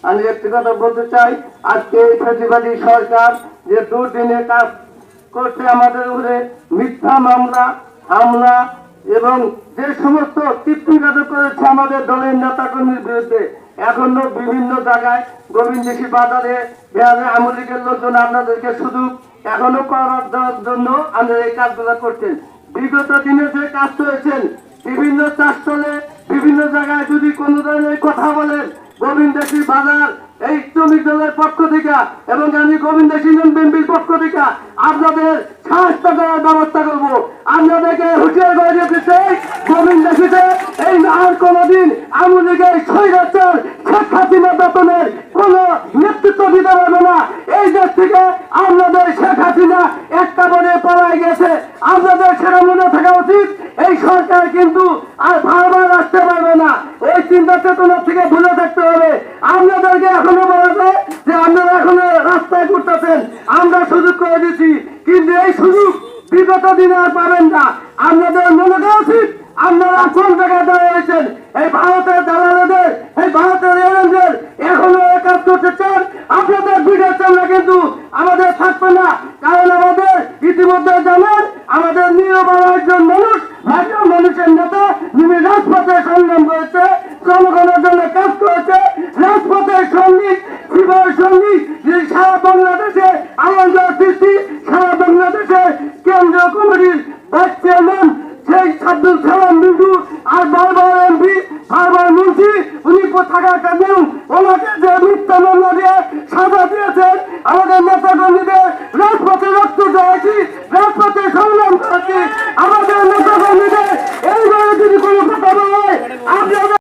আমি একটি কথা বলতে চাই, আজকে এই ফ্যাসিবাদী সরকার যে দুর্দিনে কাজ করছে আমাদের উপরে মিথ্যা মামলা হামলা এবং যে সমস্ত কৃত্রিমঘাত করেছে আমাদের দলের নেতাকর্মীর বিরুদ্ধে, এখনো বিভিন্ন জায়গায় গোবিন্দদেশী বাজারে আওয়ামী লীগের লোকজন আপনাদেরকে শুধু এখনো করার জন্য আমাদের এই কাজগুলো করছেন। বিগত দিনে যে কাজ করেছেন বিভিন্ন চাষতলে বিভিন্ন জায়গায় যদি কোনো ধরনের কথা বলেন, গোবিন্দদেশী বাজার এই শ্রমিক দলের পক্ষ থেকে এবং আমি গোবিন্দদেশী ইউনিয়ন বিএনপির পক্ষ থেকে আপনাদের শাস্তি দেওয়ার ব্যবস্থা করবো। আপনাদেরকে হুঁশিয়ার করে দিতে চাই, গোবিন্দদেশীতে এই আর কোনদিন আওয়ামী লীগের স্বৈরাচার শেখ হাসিনা বেতনের কোন নেতৃত্ব দিতে পারবে না। এই দেশ থেকে আপনাদের শেখ হাসিনা একটা বলে পালায় গেছে, আপনাদের সেটা মনে থাকা উচিত। এই সরকার কিন্তু আর বারবার আসতে পারবে না, এই চিন্তা চেতনা থেকে ভুলে থাকতে হবে। আপনাদেরকে এখনো বলা যায় যে আপনারা এখনো রাস্তায় ঘুরতেছেন, আমরা সুযোগ করে দিচ্ছি, কিন্তু এই সুযোগ বিগত দিনে আর পাবেন না। আপনাদের মনে করা উচিত আপনারা কোন জায়গায় দাঁড়িয়েছেন। এই ভারতের দালালদের এই ভারতের এজেন্টদের এখনো কাজ করতে চান, আপনাদের বিঘের সামনে কিন্তু আমাদের থাকবে না। কারণ আমাদের ইতিমধ্যে জানেন আমাদের নিরবাল একজন মানুষের নেতা যিনি রাজপথে সংগ্রাম করেছে, জনগণের জন্য কাজ করেছে, রাজপথের সঙ্গীত জীবন সঙ্গীত, যে সারা বাংলাদেশে আনন্দ সৃষ্টি, সারা বাংলাদেশে কেন্দ্রীয় কমিটির ভাইস চেয়ারম্যান সেই আব্দুল সালাম মিন্টু আর বারবার এমপি বারবার মন্ত্রী, উনি থাকার কারণে ওনাকে যে মিথ্যা মামলা দিয়ে সাজা দিয়েছেন আমাদের নেতা কর্মীদের